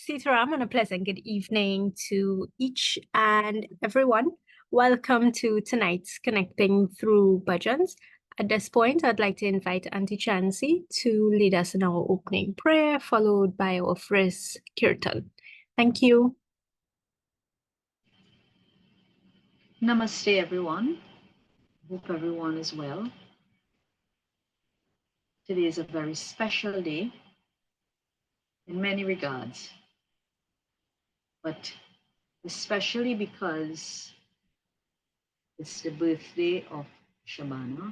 Sitaram, and a pleasant good evening to each and everyone. Welcome to tonight's Connecting Through Bhajans. At this point, I'd like to invite Auntie Chancy to lead us in our opening prayer, followed by our first kirtan. Thank you. Namaste, everyone. Hope everyone is well. Today is a very special day in many regards, but especially because it's the birthday of Shabana,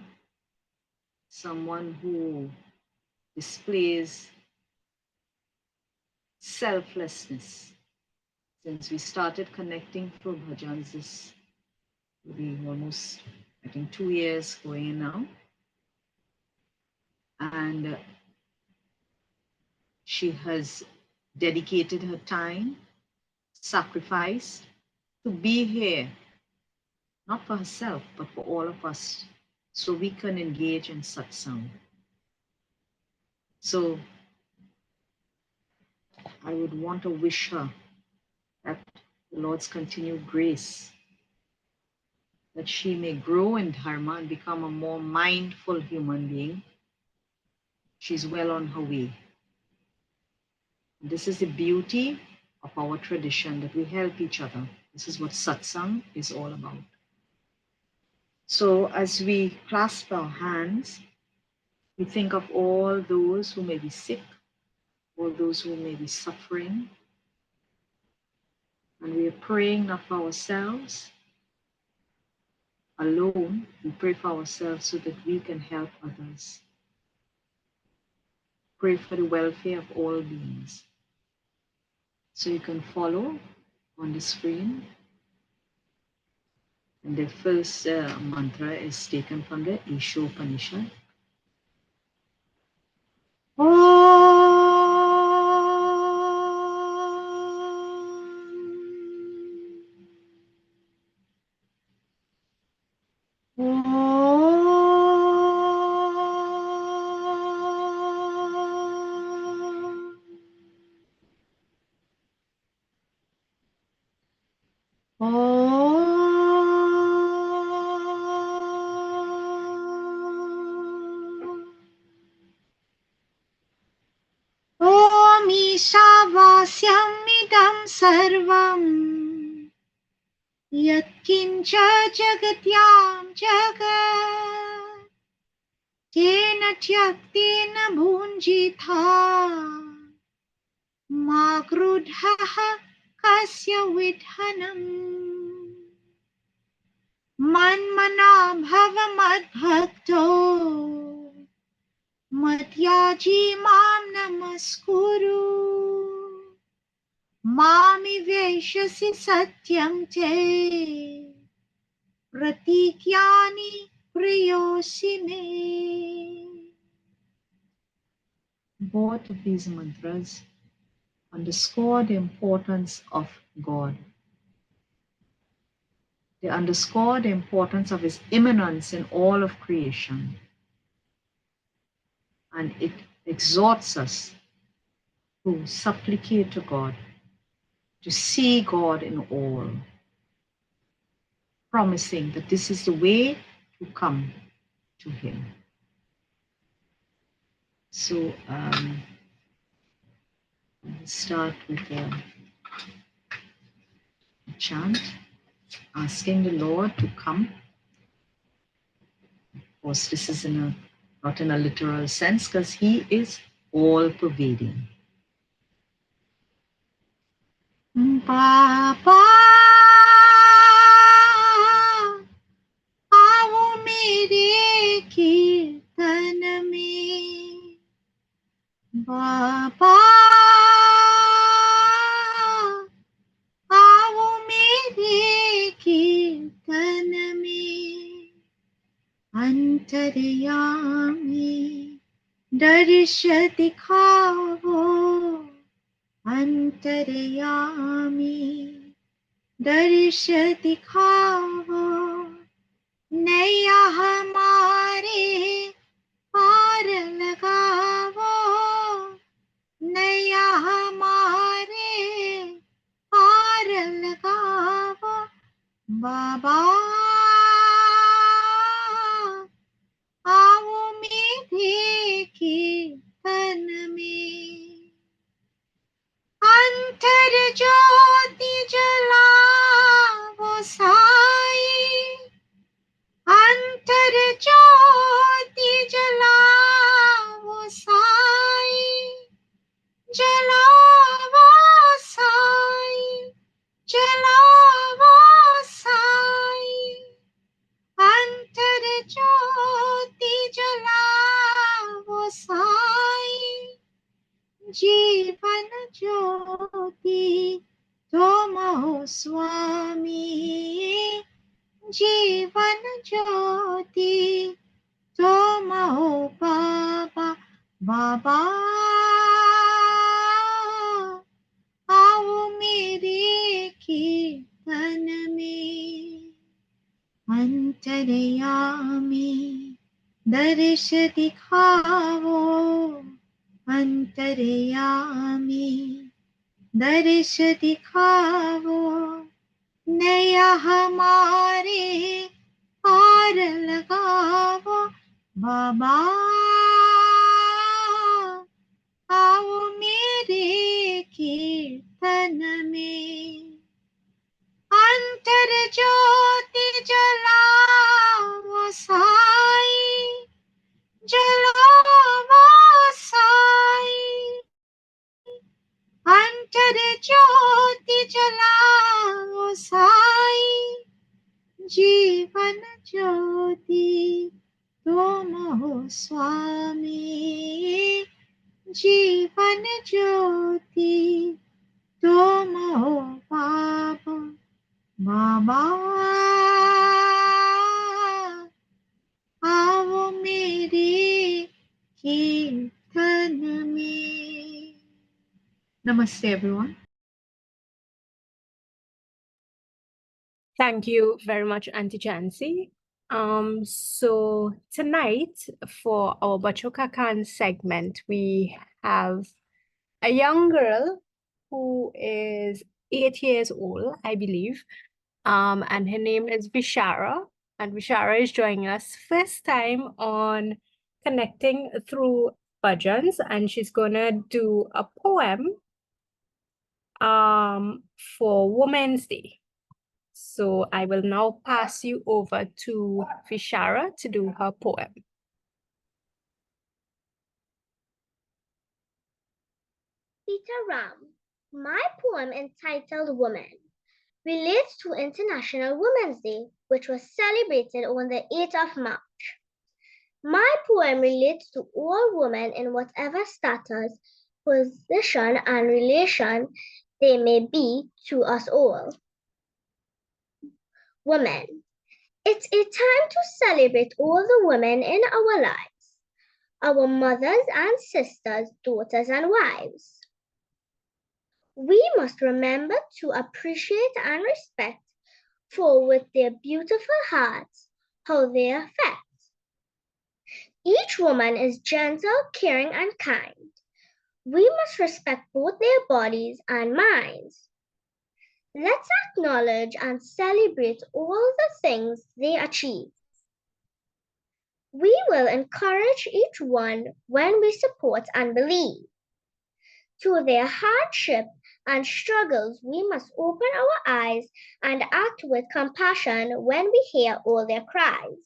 someone who displays selflessness. Since we started connecting through Bhajans, this will be almost, I think, 2 years going in now. And she has dedicated her time, sacrificed to be here, not for herself, but for all of us, so we can engage in satsang. So I would want to wish her that the Lord's continued grace, that she may grow in dharma and become a more mindful human being. She's well on her way. This is the beauty of our tradition, that we help each other. This is what satsang is all about. So as we clasp our hands, we think of all those who may be sick, all those who may be suffering. And we are praying not for ourselves alone, we pray for ourselves so that we can help others. Pray for the welfare of all beings. So you can follow on the screen. And the first mantra is taken from the Ishopanishad. ईशावास्यमिदं सर्वं यत्किञ्च जगत्यां जगत् तेन त्यक्तेन भुञ्जीथा मा क्रुद्धः कस्य विद्धनम् मन्मना भव मद्भक्तो मद्याजी मां नमस्कुरु मामि वेश्यसि सत्यं ते प्रतिज्ञानि प्रियोऽसि मे. Both of these mantras underscore the importance of God. They underscore the importance of His immanence in all of creation. And it exhorts us to supplicate to God, to see God in all, promising that this is the way to come to Him. So we'll start with a chant, asking the Lord to come. Of course, this is not in a literal sense, because He is all-pervading. Baba, आओ मेरे कीर्तन में. बाबा, आओ मेरे कीर्तन में. अंतर्यामी दर्श दिखाओ, अंतर्यामी दर्श दिखाओ. नैया हमारे पार लगावो, नैया हमारे अंतर ज्योति जलाओ साई, अंतर ज्योति जलाओ साई, जलाओ साई, जलाओ साई, अंतर ज्योति जलाओ साई, जीवन ज्योति तुम हो स्वामी, जीवन ज्योति तुम हो बाबा, बाबा आओ मेरे कीर्तन में, अंतर्यामी दर्श दिखाओ, अंतर्यामी दर्श दिखाओ, नया हमारे पार लगाओ, बाबा आओ मेरे कीर्तन में, अंतर ज्योति जलाओ साई, जलाओ साई, अंतर ज्योति जलाओ साई, जीवन ज्योति तुम हो स्वामी, जीवन ज्योति तुम हो बाबा, बाबा आओ मेरे कीर्तन में. Namaste everyone. Thank you very much, Auntie Chancy. So tonight for our Bacho Kakan segment, we have a young girl who is 8 years old, I believe. And her name is Vishara. And Vishara is joining us first time on Connecting Through Bhajans, and she's gonna do a poem for Women's Day. So I will now pass you over to Vishara to do her poem. Peter Ram. My poem entitled Woman relates to International Women's Day, which was celebrated on the 8th of March. My poem relates to all women in whatever status, position, and relation they may be to us all. Women. It's a time to celebrate all the women in our lives, our mothers and sisters, daughters and wives. We must remember to appreciate and respect, for with their beautiful hearts, how they affect. Each woman is gentle, caring, and kind. We must respect both their bodies and minds. Let's acknowledge and celebrate all the things they achieve. We will encourage each one when we support and believe. To their hardship and struggles, we must open our eyes and act with compassion when we hear all their cries.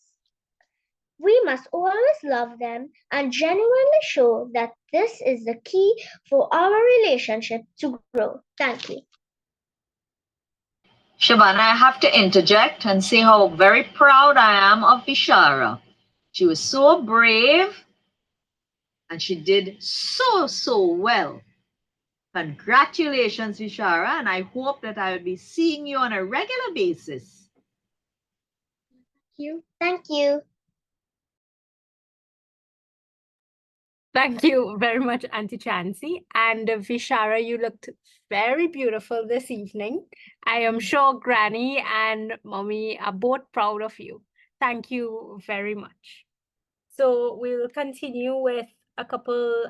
We must always love them and genuinely show that this is the key for our relationship to grow. Thank you. Shabana, I have to interject and say how very proud I am of Vishara. She was so brave and she did so well. Congratulations, Vishara, and I hope that I will be seeing you on a regular basis. Thank you. Thank you very much, Auntie Chancy. And Vishara, you looked very beautiful this evening. I am sure Granny and Mommy are both proud of you. Thank you very much. So we'll continue with a couple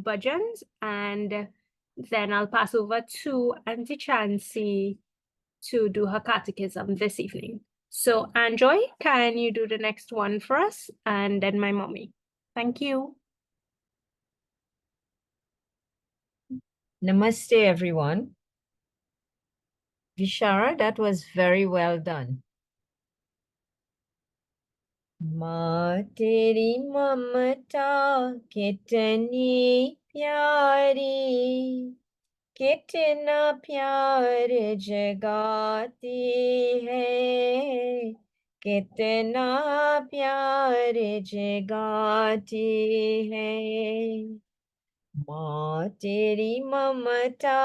bhajans, and then I'll pass over to Auntie Chancy to do her catechism this evening. So Anjoy, can you do the next one for us? And then my mommy. Thank you. Namaste, everyone. Vishara, that was very well done. माँ तेरी ममता कितनी प्यारी, कितना प्यार जगाती है, कितना प्यार जगाती है। माँ तेरी ममता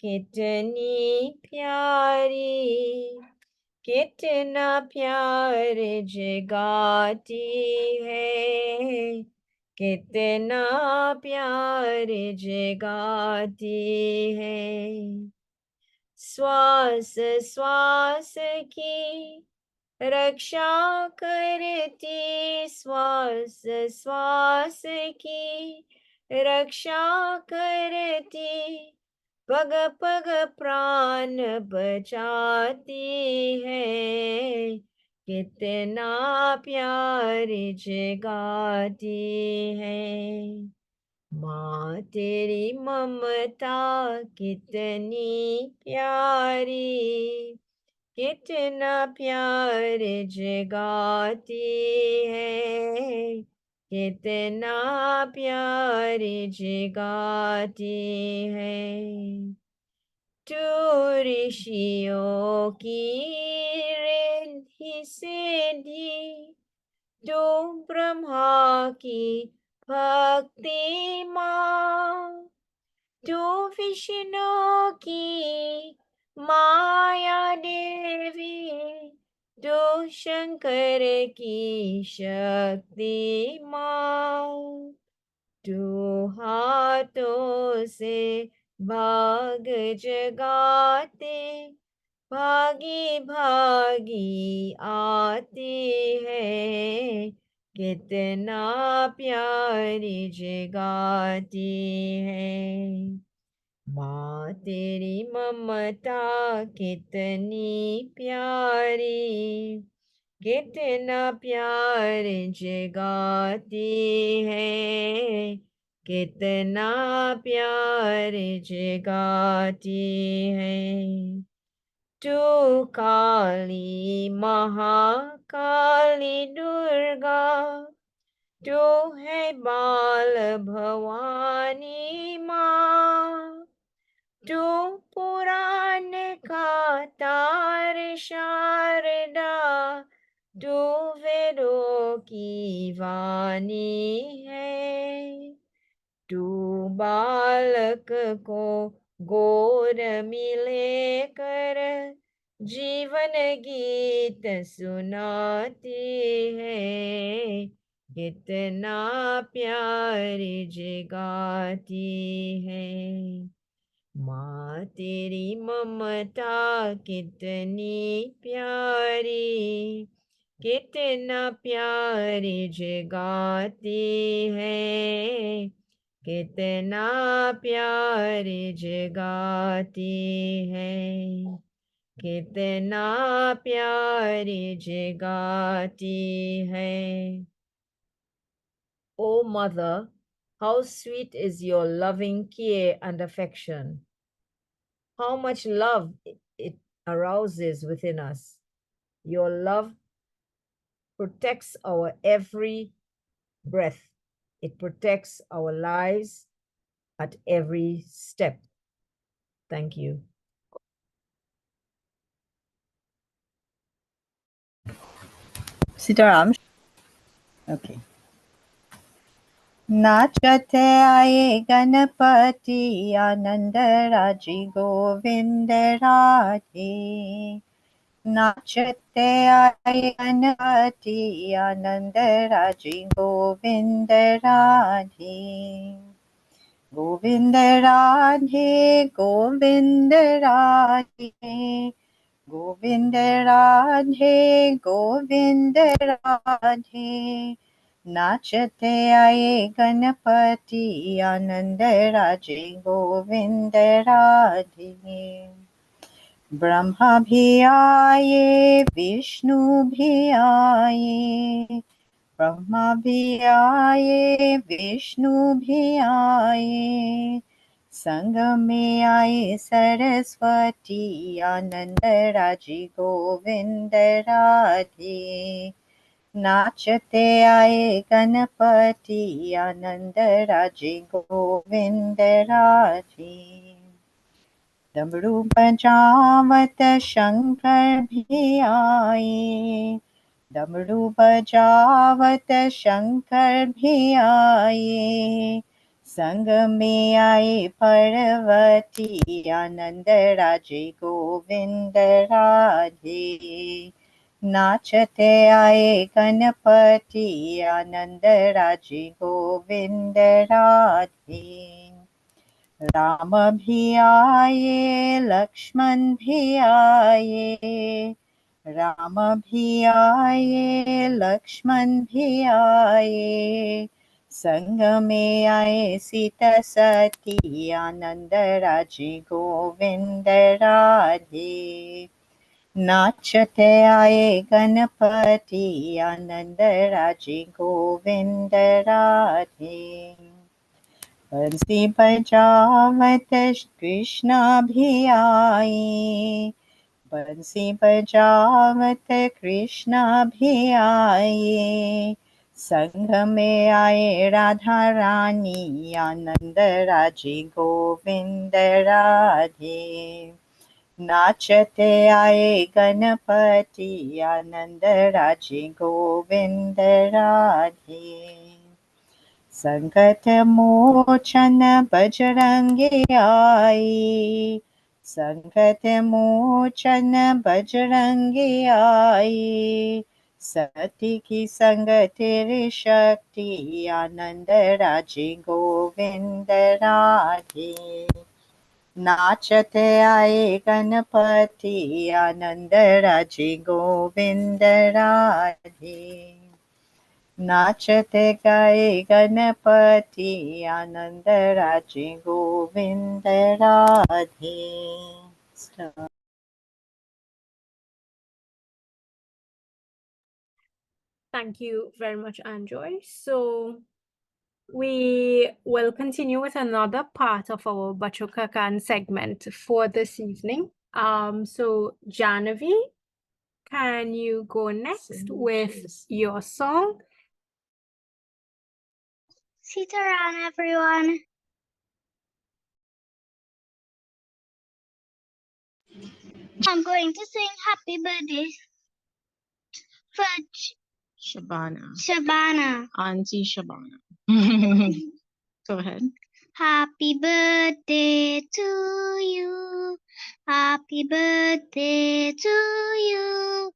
कितनी प्यारी, कितना प्यार जगाती है, कितना प्यार जगाती है। श्वास श्वास की रक्षा करती, श्वास श्वास की रक्षा करती, पग पग प्राण बचाती है, कितना प्यार जगाती है। माँ तेरी ममता कितनी प्यारी, कितना प्यार जगाती है, कितना प्यार जगाती है। तू ऋषियों की रिद्धि सिद्धि, तू ब्रह्मा की भक्ति माँ, तू विष्णु की माया देवी, तू शंकर की शक्ति माँ, तू हाथों से भाग जगाते, भागी भागी आती है, कितना प्यारी जगाती है। माँ तेरी ममता कितनी प्यारी, कितना प्यार जगाती है, कितना प्यार जगाती है। तू काली महाकाली दुर्गा, तू है बाल भवानी माँ, तू पुराण का तार शारदा, तू वेदों की वाणी है, तू बालक को गोद मिले कर जीवन गीत सुनाती है, कितना प्यार जगाती है। माँ तेरी ममता कितनी प्यारी, कितना प्यार जगाती है, कितना प्यार जगाती है, कितना प्यार जगाती है। O Mother, how sweet is your loving care and affection. How much love it arouses within us. Your love protects our every breath. It protects our lives at every step. Thank you. Sitaram. Okay. नाचते आए गणपति आनंद राजी गोविंद राधे, नाचते आए गणपति आनंद राजी गोविंद राधे, गोविंद राधे गोविंद राधे, गोविंद राधे गोविंद राधे, नाचते आए गणपति आनंद राजे गोविंद राधे। ब्रह्मा भी आए विष्णु भी आए, ब्रह्मा भी आए विष्णु भी आए, संग में आए सरस्वती आनंद राजी गोविंद राधे नाचते आए गणपति आनंद राजी गोविंद राधे डमरू बजावत शंकर भी आए डमरू बजावत शंकर भी आए संग में आए पार्वती आनंद राजे गोविंद राधे नाचते आए गणपति आनंद राजे गोविंद राधे राम भी आए लक्ष्मण भी आए राम भी आए लक्ष्मण भी आए संग में आए सीता सती आनंद राजी गोविंद राधे नाचते आए गणपति आनंद राजी गोविंद राधे बंसी बजावत कृष्णा भी आए बंसी बजावत कृष्णा भी आए संग में आए राधा रानी आनंद राजी गोविंद राधे नाचते आए गणपति आनंद राजी गोविंद राधे संकट मोचन बजरंगी आई संकट मोचन बजरंगी आई सती की संग तेरी शक्ति आनंद राजी गोविंद राधे नाचते आए गणपति आनंद राजी गोविंद राधे नाचते गाए गणपति आनंद राजे Govind Radhe Thank you very much, Anjoy. So we will continue with another part of our Bacho Kakan segment for this evening. So Janavi, can you go next with your song? Sitaram, everyone. I'm going to sing happy birthday for Shabana. Auntie Shabana. Go ahead. Happy birthday to you. Happy birthday to you.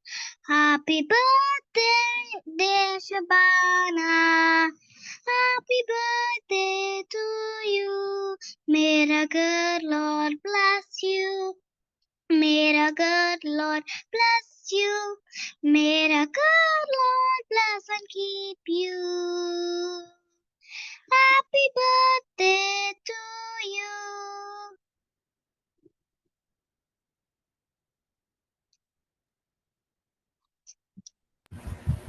Happy birthday, dear Shabana. Happy birthday to you. May the good Lord bless you. May the good Lord bless you. May the good Lord bless and keep you. Happy birthday to you.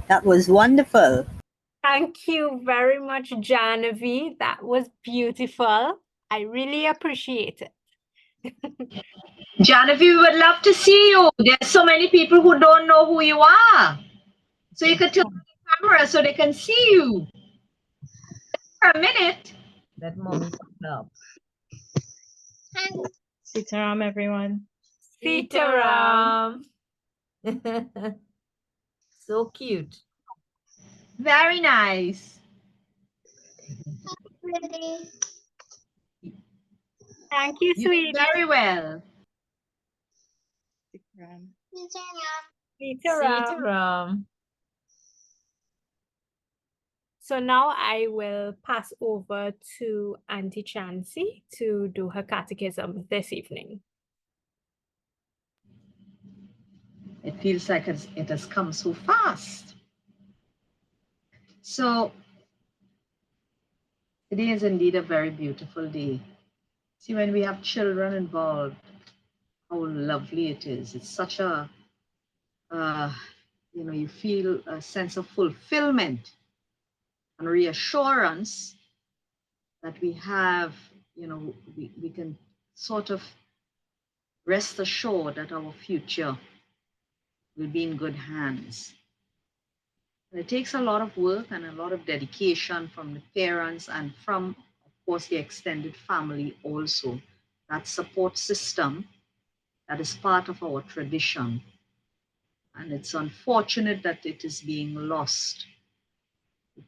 That was wonderful. Thank you very much, Janavi. That was beautiful. I really appreciate it. Janavi, we would love to see you. There's so many people who don't know who you are. So you could turn on the camera so they can see you. For a minute. Let mommy up. Sitaram, everyone. Sitaram. So cute. Very nice. Thank you, You sweetie. did very well. Sitaram. Sitaram. Sitaram. So now I will pass over to Auntie Chancy to do her catechism this evening. It feels like it has come so fast. So today is indeed a very beautiful day. See, when we have children involved, how lovely it is. It's such a, you feel a sense of fulfillment and reassurance that we have, we can sort of rest assured that our future will be in good hands. It takes a lot of work and a lot of dedication from the parents and from, of course, the extended family also. That support system that is part of our tradition. And it's unfortunate that it is being lost.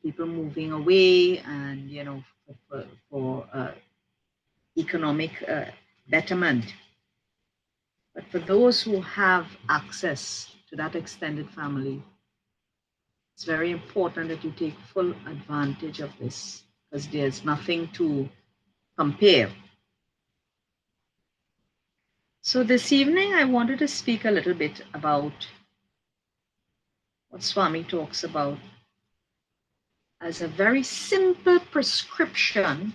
People moving away and, for economic betterment. But for those who have access to that extended family, it's very important that you take full advantage of this because there's nothing to compare. So this evening, I wanted to speak a little bit about what Swami talks about as a very simple prescription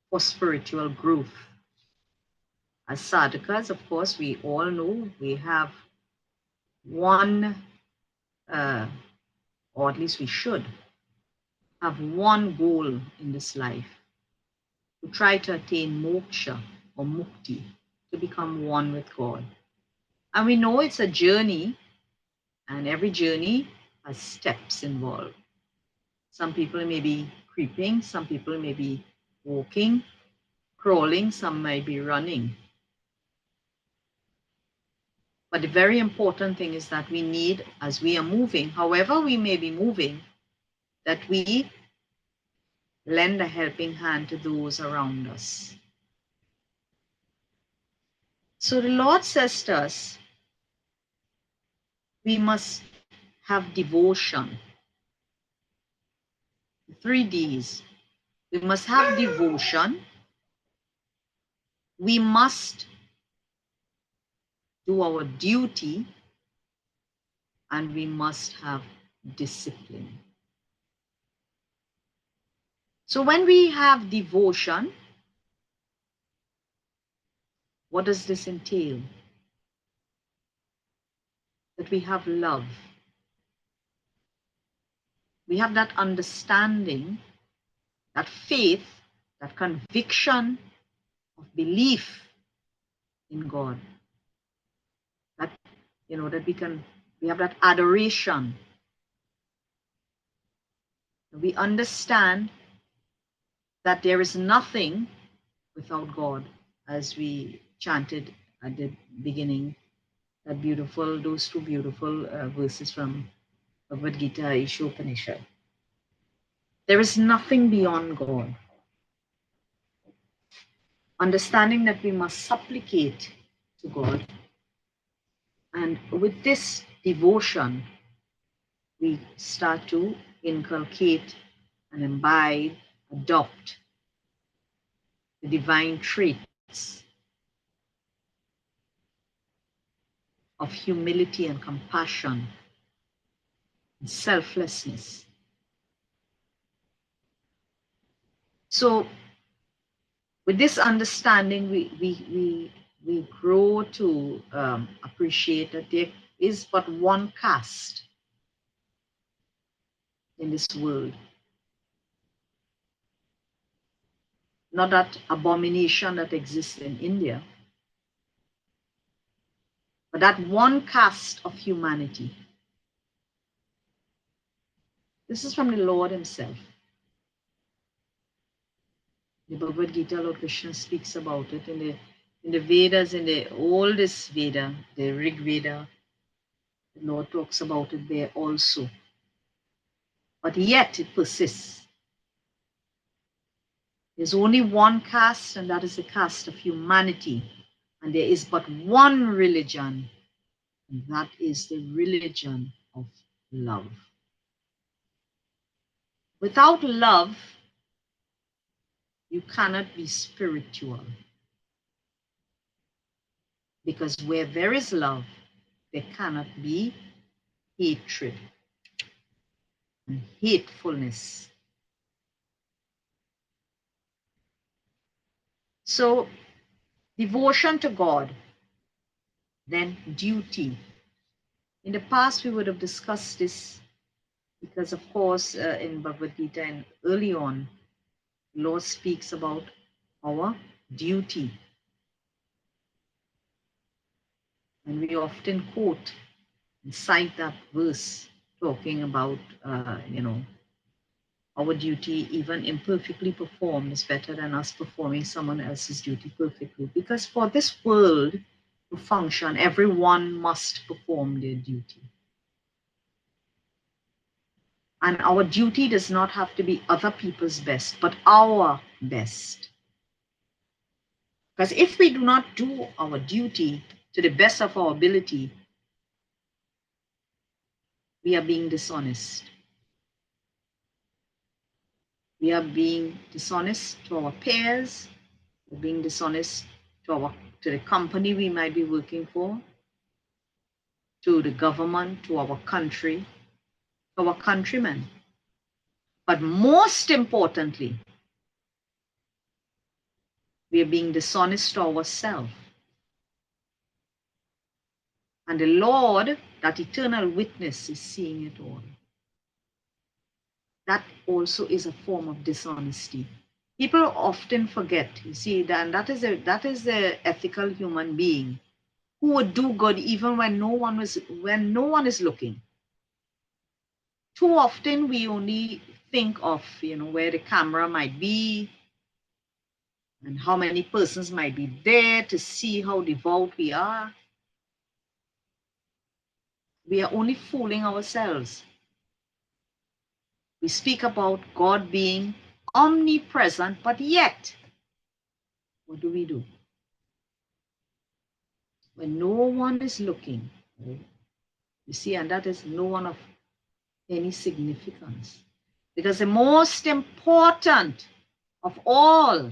for spiritual growth. As sadhakas, of course, we all know we have one, or at least we should, have one goal in this life, to try to attain moksha or mukti, to become one with God. And we know it's a journey, and every journey has steps involved. Some people may be creeping, some people may be walking, crawling, some may be running. But the very important thing is that we need, as we are moving, however we may be moving, that we lend a helping hand to those around us. So the Lord says to us, we must have devotion. The 3 Ds. We must have devotion. We must do our duty, and we must have discipline. So when we have devotion, what does this entail? That we have love. We have that understanding, that faith, that conviction of belief in God. That, that we have that adoration. We understand that there is nothing without God, as we chanted at the beginning, those two beautiful verses from Bhagavad Gita, Ishopanishad. There is nothing beyond God. Understanding that we must supplicate to God. And with this devotion, we start to inculcate and imbibe, adopt the divine traits of humility and compassion and selflessness. So with this understanding, we grow to appreciate that there is but one caste in this world. Not that abomination that exists in India, but that one caste of humanity. This is from the Lord himself. The Bhagavad Gita, Lord Krishna speaks about it in the Vedas, in the oldest Veda, the Rig Veda. The Lord talks about it there also. But yet it persists. There's only one caste, and that is the caste of humanity. And there is but one religion, and that is the religion of love. Without love, you cannot be spiritual. Because where there is love, there cannot be hatred and hatefulness. So, devotion to God, then duty. In the past, we would have discussed this because, of course, in Bhagavad Gita and early on, the Lord speaks about our duty. And we often quote and cite that verse talking about, our duty, even imperfectly performed, is better than us performing someone else's duty perfectly. Because for this world to function, everyone must perform their duty. And our duty does not have to be other people's best, but our best. Because if we do not do our duty to the best of our ability, we are being dishonest. We are being dishonest to our peers. We're being dishonest to the company we might be working for, to the government, to our country, to our countrymen. But most importantly, we are being dishonest to ourselves. And the Lord, that eternal witness, is seeing it all. That also is a form of dishonesty. People often forget, you see, that is the ethical human being who would do good even when no one is looking. Too often we only think of, where the camera might be and how many persons might be there to see how devout we are. We are only fooling ourselves. We speak about God being omnipresent, but yet, what do we do? When no one is looking, you see, and that is no one of any significance. Because the most important of all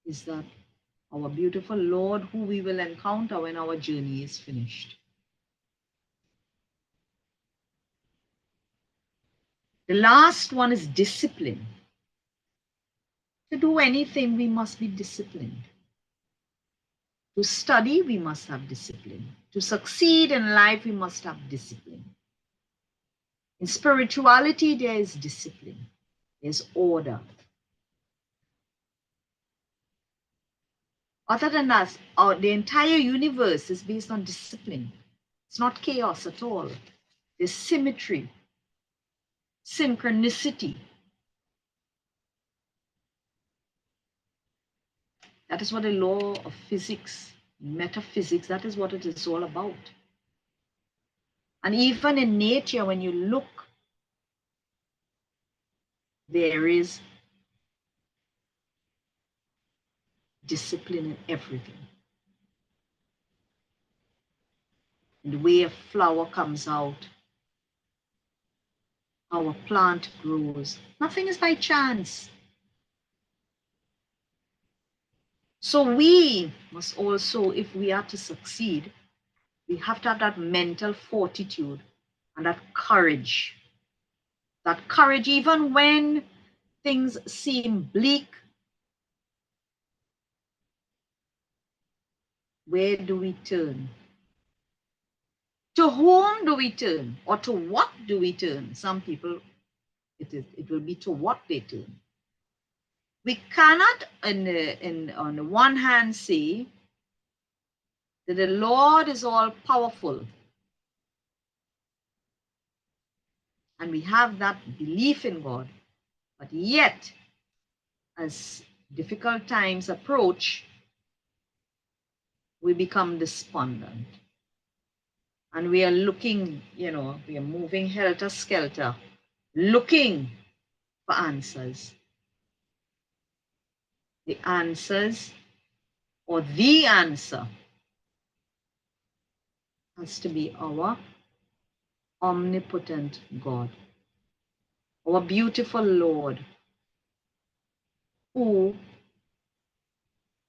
is that our beautiful Lord, who we will encounter when our journey is finished. The last one is discipline. To do anything, we must be disciplined. To study, we must have discipline. To succeed in life, we must have discipline. In spirituality, there is discipline, there's order. Other than that, the entire universe is based on discipline. It's not chaos at all. There's symmetry, synchronicity. That is what the law of physics, metaphysics, that is what it is all about. And even in nature, when you look, there is discipline in everything. In the way a flower comes out, how a plant grows. Nothing is by chance. So we must also, if we are to succeed, we have to have that mental fortitude and that courage. That courage, even when things seem bleak. Where do we turn? To whom do we turn? Or to what do we turn? Some people, it will be to what they turn. We cannot, on the one hand, say that the Lord is all powerful. And we have that belief in God. But yet, as difficult times approach, we become despondent. And we are looking, we are moving helter-skelter, looking for answers. The answers, or the answer, has to be our omnipotent God, our beautiful Lord, who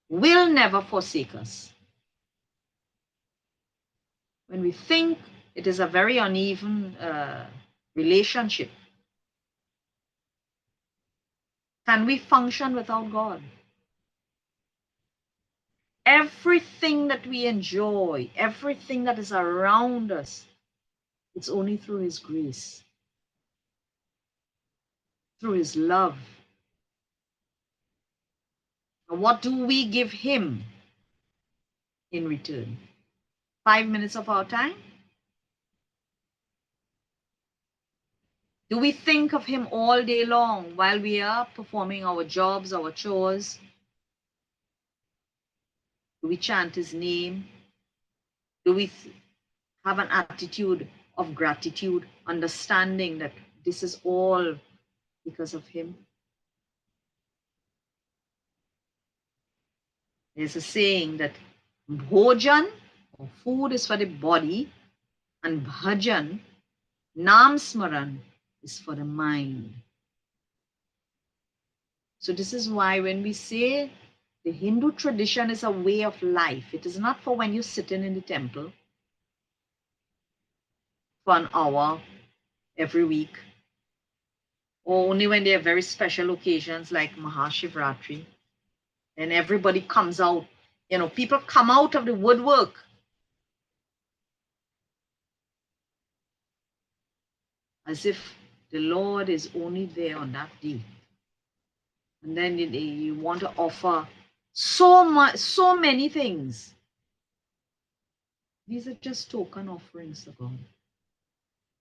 will never forsake us. When we think it is a very uneven relationship, can we function without God? Everything that we enjoy, everything that is around us, it's only through His grace, through His love, And what do we give him in return? 5 minutes of our time? Do we think of him all day long while we are performing our jobs, our chores? Do we chant his name? Do we have an attitude of gratitude, understanding that this is all because of him? There's a saying that bhojan, or food, is for the body, and bhajan, nam smaran, is for the mind. So this is why when we say the Hindu tradition is a way of life, it is not for when you're sitting in the temple for an hour every week, or only when there are very special occasions like Mahashivratri, and everybody comes out. You know, people come out of the woodwork. As if the Lord is only there on that day. And then you want to offer so much, so many things. These are just token offerings to God.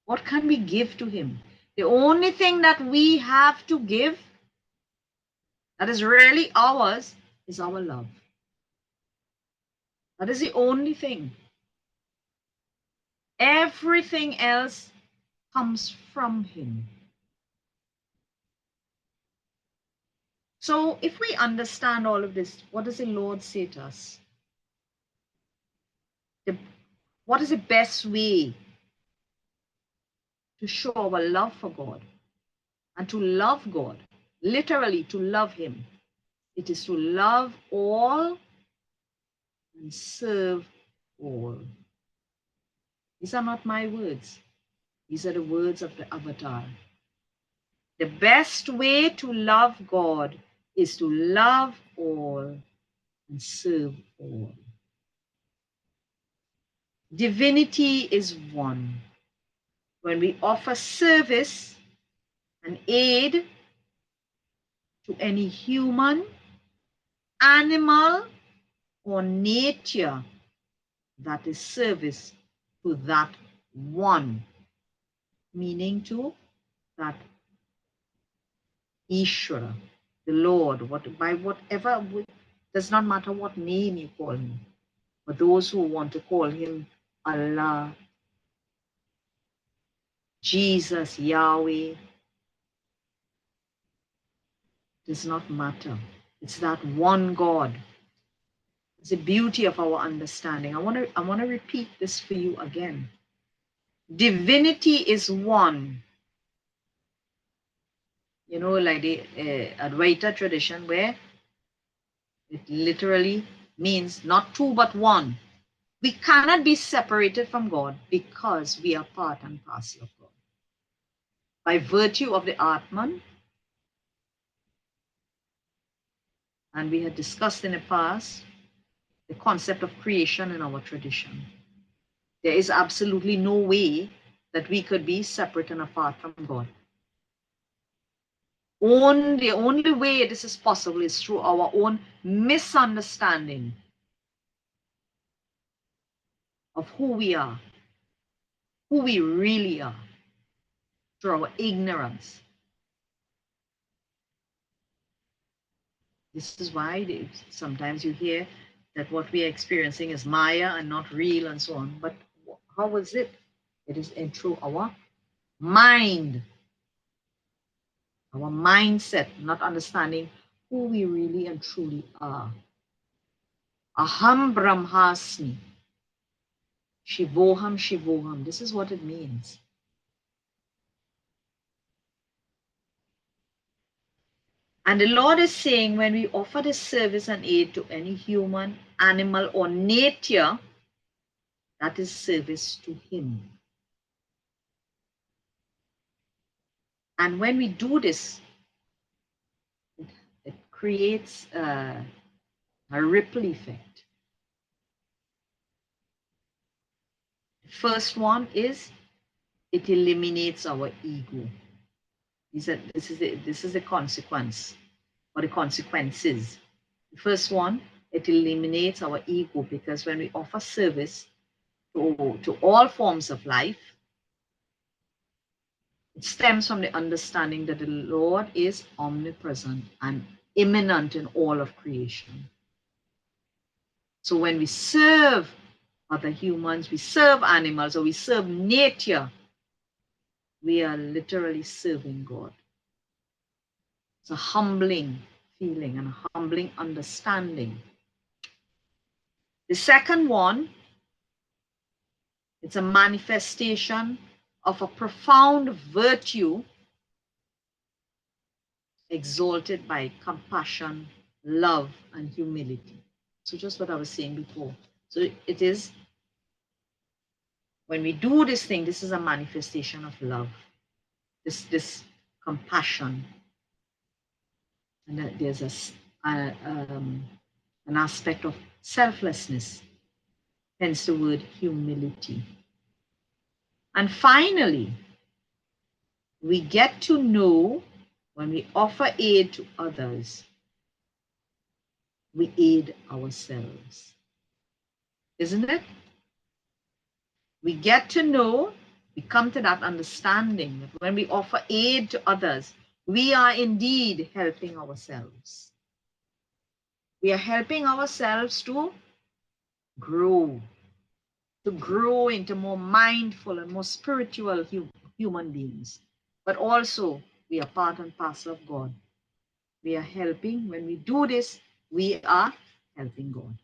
What can we give to him? The only thing that we have to give that is really ours is our love. That is the only thing. Everything else comes from him. So if we understand all of this, what does the Lord say to us? What is the best way to show our love for God and to love God? Literally, to love him. It is to love all and serve all. These are not my words. These are the words of the Avatar. The best way to love God is to love all and serve all. Divinity is one. When we offer service and aid to any human, animal, or nature, that is service to that one, meaning to that Ishvara, the Lord, by whatever, does not matter what name you call him. For those who want to call him Allah, Jesus, Yahweh, does not matter. It's that one God. It's the beauty of our understanding. I want to repeat this for you again. Divinity is one. You know, like the Advaita tradition, where it literally means not two but one. We cannot be separated from God because we are part and parcel of God. By virtue of the Atman, and we had discussed in the past the concept of creation in our tradition. There is absolutely no way that we could be separate and apart from God. The only way this is possible is through our own misunderstanding of who we are, who we really are, through our ignorance. This is why sometimes you hear that what we are experiencing is Maya and not real and so on. But how is it? It is through our mind, our mindset, not understanding who we really and truly are. Aham Brahmasmi. Shivoham Shivoham. This is what it means. And the Lord is saying, when we offer this service and aid to any human, animal, or nature, that is service to him. And when we do this, it creates a ripple effect. The first one is it eliminates our ego. This is the consequence, or the consequences. The first one, it eliminates our ego, because when we offer service to all forms of life, it stems from the understanding that the Lord is omnipresent and immanent in all of creation. So when we serve other humans, we serve animals, or we serve nature, we are literally serving God. It's a humbling feeling and a humbling understanding. The second one, it's a manifestation of a profound virtue exalted by compassion, love, and humility. So just what I was saying before. So it is, when we do this thing, this is a manifestation of love, this compassion. And there's an aspect of selflessness, hence the word humility. And finally, we get to know, when we offer aid to others, we aid ourselves. Isn't it? We get to know, we come to that understanding that when we offer aid to others, we are indeed helping ourselves. We are helping ourselves to grow into more mindful and more spiritual human beings. But also, we are part and parcel of God. We are helping. When we do this, we are helping God.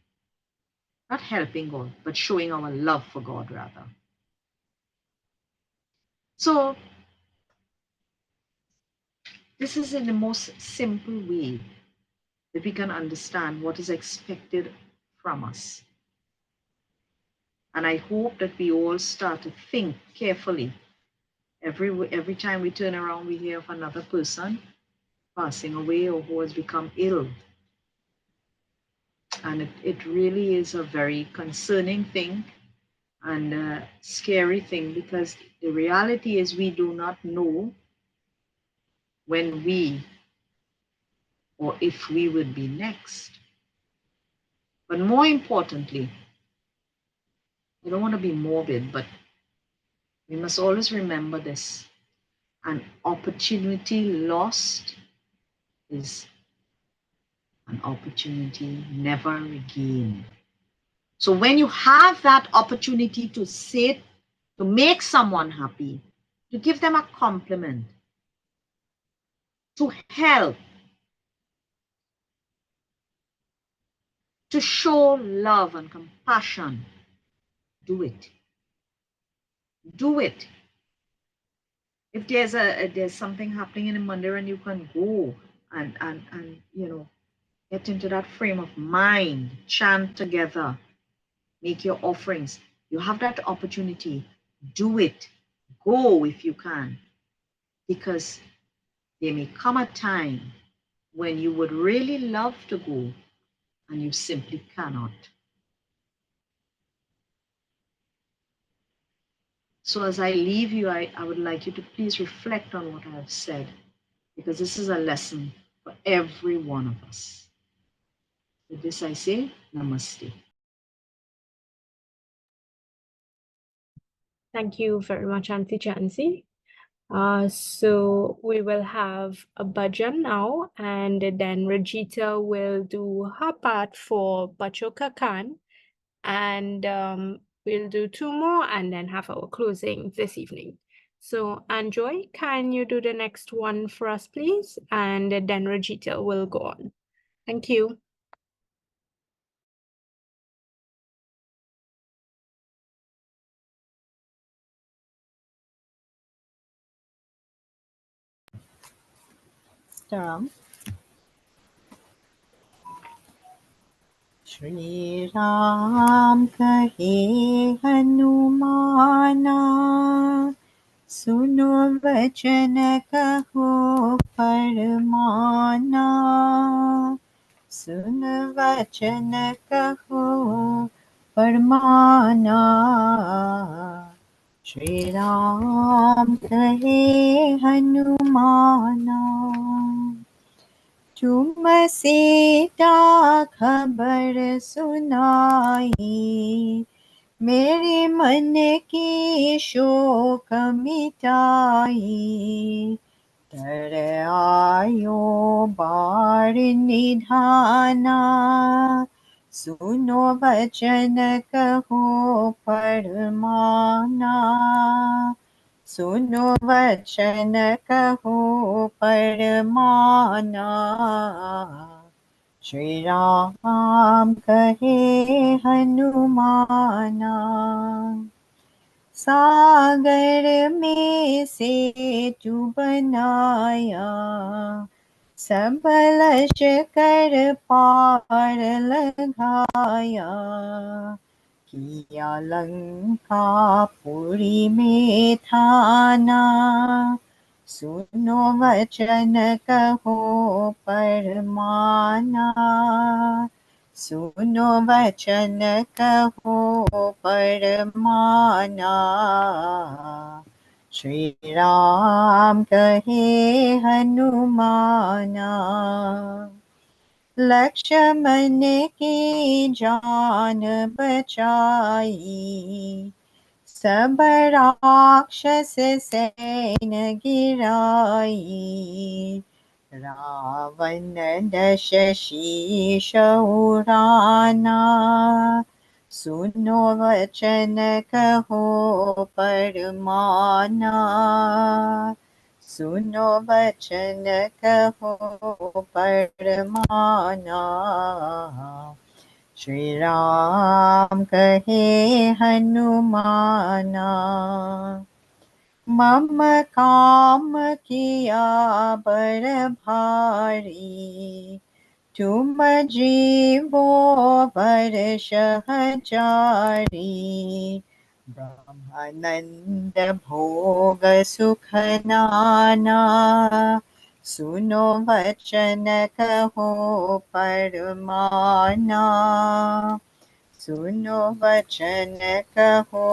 Not helping God, but showing our love for God, rather. So, this is in the most simple way that we can understand what is expected from us. And I hope that we all start to think carefully. Every time we turn around, we hear of another person passing away or who has become ill. And it really is a very concerning thing and a scary thing, because the reality is we do not know when we or if we would be next. But more importantly, I don't want to be morbid, but we must always remember this: an opportunity lost is an opportunity never regained. So when you have that opportunity to say, to make someone happy, to give them a compliment, to help, to show love and compassion, do it. Do it. If there's something happening in a mandir and you can go and get into that frame of mind, chant together, make your offerings. You have that opportunity. Do it. Go if you can, because there may come a time when you would really love to go and you simply cannot. So as I leave you, I would like you to please reflect on what I have said, because this is a lesson for every one of us. With this I say, Namaste. Thank you very much, Auntie Chancy. So we will have a bhajan now, and then Rajita will do her part for Bachoka Khan, and we'll do two more and then have our closing this evening. So Anjoy, can you do the next one for us, please? And then Rajita will go on. Thank you. Staram. Shri Ram kahe Hanumana, सुनो वचन कहो परमाना, सुन वचन कहो परमाना, श्री राम कहे हनुमाना। तुमसे खबर सुनाई, मेरे मन की शोक मिटाई। तर आयो बाढ़ निधाना, सुनो वचन कहो परमाना। सुनो वचन कहो परमाना। श्री राम कहे हनुमाना। सागर में सेतु बनाया, सब लश्कर पार लगाया। किया लंका पुरी में थाना, सुनो वचन कहो परमाना। सुनो वचन कहो परमाना। श्री राम कहे हनुमाना। लक्ष्मण की जान बचाई, सब राक्षस सैन गिराई। रावण दश शीश उड़ाना, सुनो वचन कहो परमाना। सुनो वचन कहो परमाना। श्री राम कहे हनुमाना। मम काम किया बर भारी, तुम जीवो वर्ष हजारी। ब्रह्मानंद भोग सुख नाना, सुनो वचन कहो परमाना। सुनो वचन कहो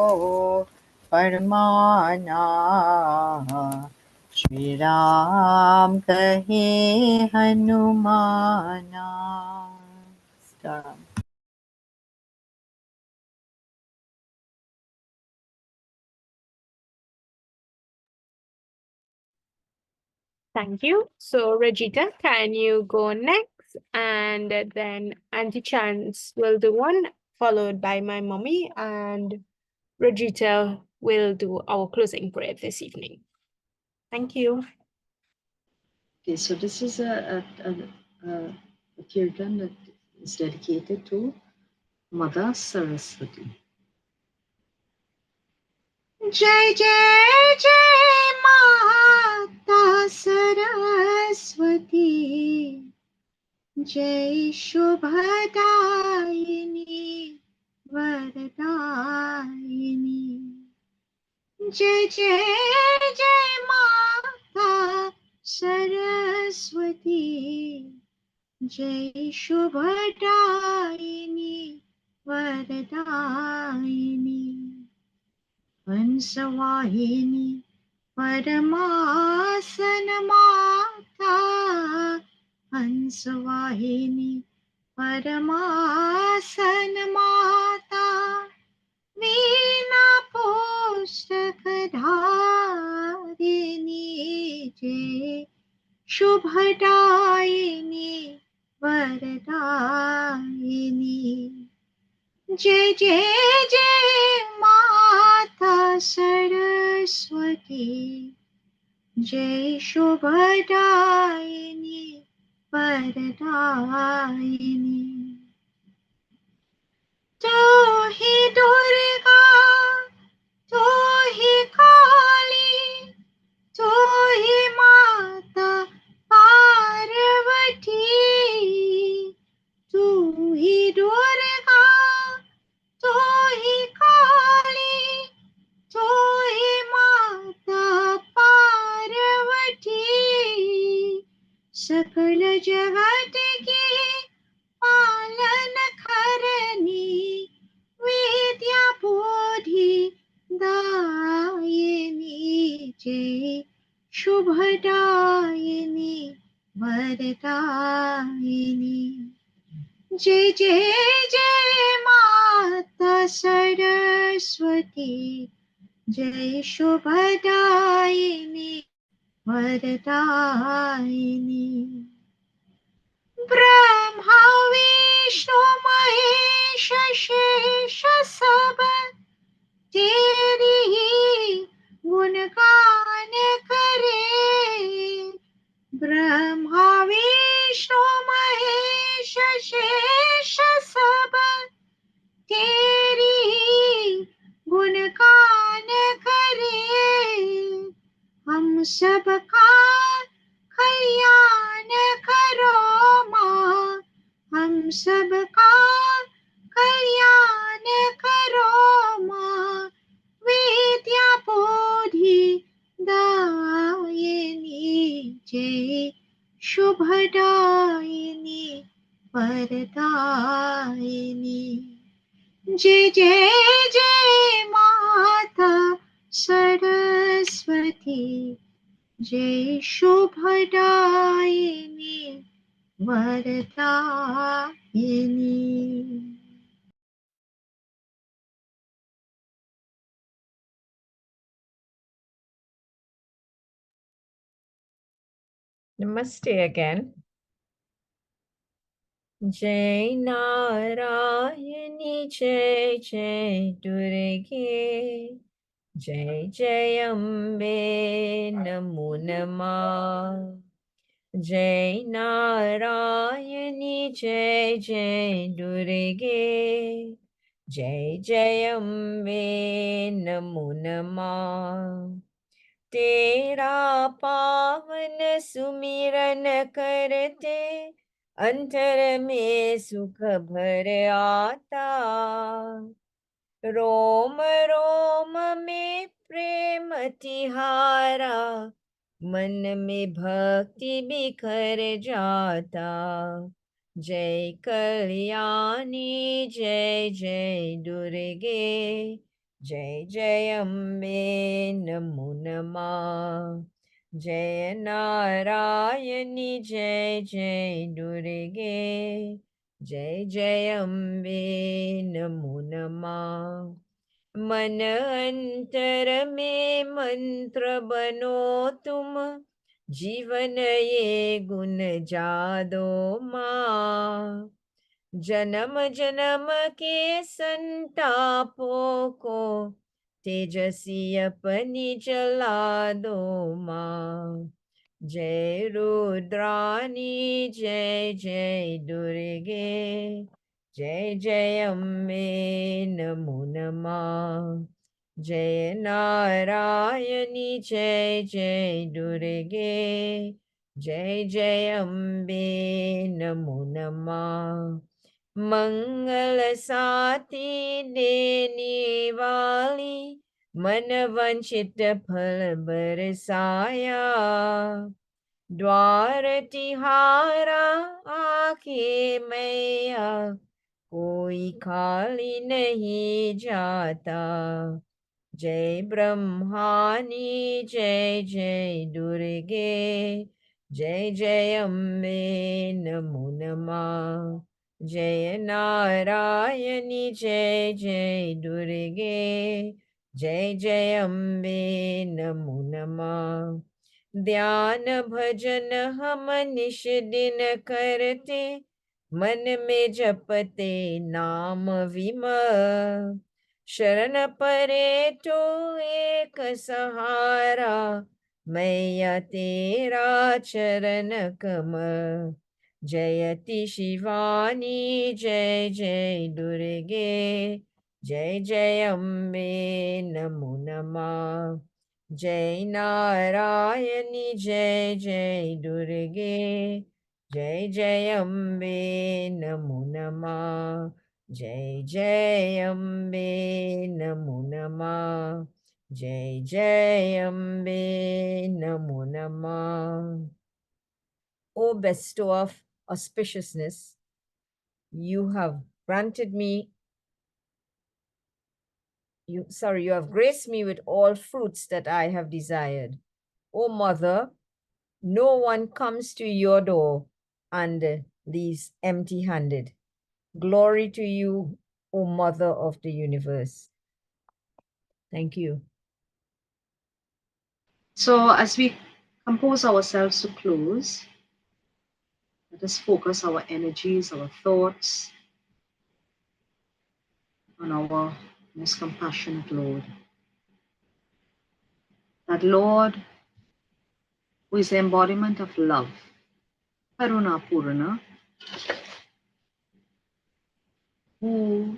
परमाना। श्री राम कहे हनुमाना। Sitaram. Thank you. So, Rajita, can you go next? And then Auntie Chance will do one, followed by my mommy, and Rajita will do our closing prayer this evening. Thank you. Okay, so this is a kirtan that is dedicated to Mother Saraswati. जय जय जय माता सरस्वती, जय शुभदायिनी वरदायिनी। जय जय जय माता सरस्वती, जय शुभदायिनी वरदायिनी। हंसवाहिनी परमासन माता, हंसवाहिनी परमासन माता। वीणा पुस्तक धारिणी, जय शुभदायिनी वरदायिनी। जय जय जय माता सरस्वती, जय शुभदायिनी वरदायिनी। तू ही दुर्गा, तू ही काली, तू ही माता पार्वती। तू ही दुर्गा, तू ही काली, तू ही माता पार्वती। सकल जगत की वरदायिनी जय जय जय माता सरस्वती जय शुभदायिनी वरदायिनी ब्रह्मा विष्णु महेश शेष सब तेरी ही गुणगान करे ब्रह्मा विष्णु महेश शेष सब तेरी ही गुणगान करे हम सबका कल्याण करो माँ हम सबका कल्याण करो माँ विद्या बोधि दायिनी जय शुभदायिनी वरदायिनी जय जय जय माता सरस्वती जय शुभदायिनी वरदायिनी Namaste again. Jai Narayani Jai Jai Durge Jai Jai Ambe Namo Namah Jai Narayani Jai Jai Durge Jai Jai Ambe Namo Namah तेरा पावन सुमिरन करते अंतर में सुख भर आता रोम रोम में प्रेम तिहारा मन में भक्ति बिखर जाता जय कल्याणी जय जय दुर्गे जय जय अम्बे नमो नमः जय नारायणी जय जय दुर्गे जय जय अम्बे नमो नमः मन अंतर में मंत्र बनो तुम जीवन ये गुण जादो माँ जन्म जन्म के संतापों को तेजसी अपनी जला दो माँ जय रुद्रानी जय जय दुर्गे जय जय अम्बे नमो नमः जय नारायणी जय जय दुर्गे जय जय अम्बे नमो नमः मंगल साथी देने वाली मन वंचित फल बरसाया द्वार तिहारा आखे मैया कोई खाली नहीं जाता जय ब्रह्मानी जय जय दुर्गे जय जय अम्बे नमो नमः जय नारायणी जय जय दुर्गे जय जय अम्बे नमो नमः ध्यान भजन हम निश दिन करते मन में जपते नाम विमल शरण परे तो एक सहारा मैया तेरा चरण कमल जयति शिवानी जय जय दुर्गे जय जय अम्बे नमो नमः जय नारायणी जय जय दुर्गे जय जय अम्बे नमो नमः जय जय अम्बे नमो नमः जय जय अम्बे नमो नमः O bestower of auspiciousness, you have granted me you have graced me with all fruits that I have desired. O Mother, no one comes to your door and leaves empty-handed. Glory to you, O Mother of the universe. Thank you. So as we compose ourselves to close, let us focus our energies, our thoughts on our most compassionate Lord. That Lord, who is the embodiment of love, Karuna Purana, who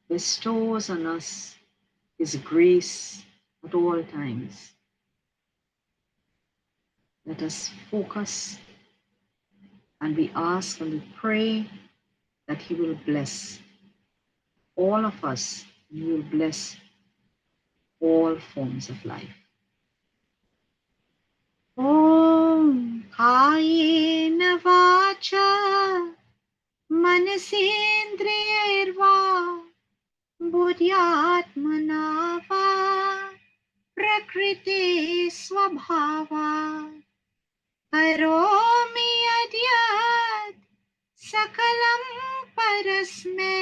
bestows on us His grace at all times. Let us focus and we ask and we pray that He will bless all of us and He will bless all forms of life. Om Kayena Vacha Manasendriyarva Buddhyatmana Va Prakriti Swabhava Karomi Adyat Sakalam Parasme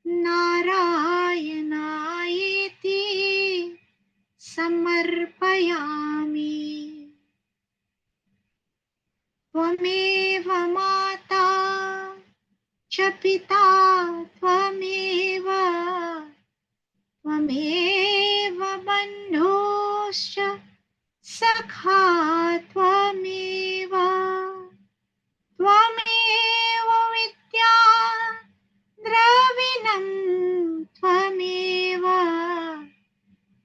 Narayanaiti Samarpayami Tvameva Mata च पिता त्वमेव त्वमेव बन्धुश्च सखा त्वमेव त्वमेव विद्या द्रविणं त्वमेव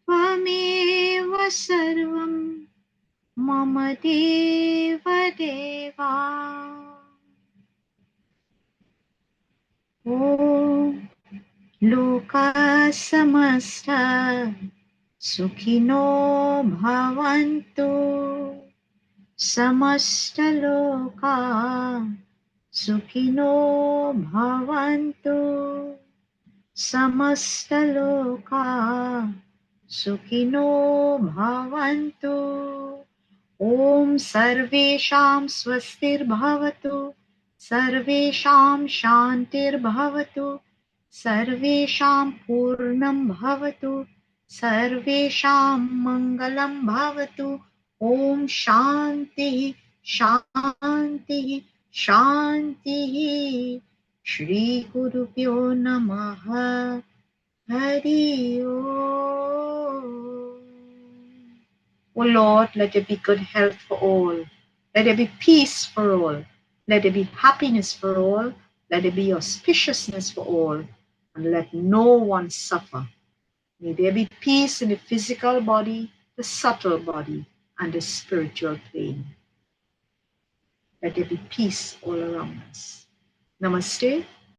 त्वमेव सर्वं मम देव देवा ॐ लोका समस्ता सुखिनो भवन्तु समस्तलोका सुखिनो भवन्तु समस्तलोका सुखिनो भवन्तु ॐ सर्वेषां स्वस्तिर्भवतु सर्वेषां शान्तिर्भवतु सर्वेषां पूर्णं भवतु सर्वेषां मङ्गलं भवतु ॐ शान्तिः शान्तिः शान्तिः श्रीगुरुभ्यो नमः हरि ओम्. O Lord, let there be good health for all. Let there be peace for all. Let there be happiness for all. Let there be auspiciousness for all. And let no one suffer. May there be peace in the physical body, the subtle body, and the spiritual plane. Let there be peace all around us. Namaste.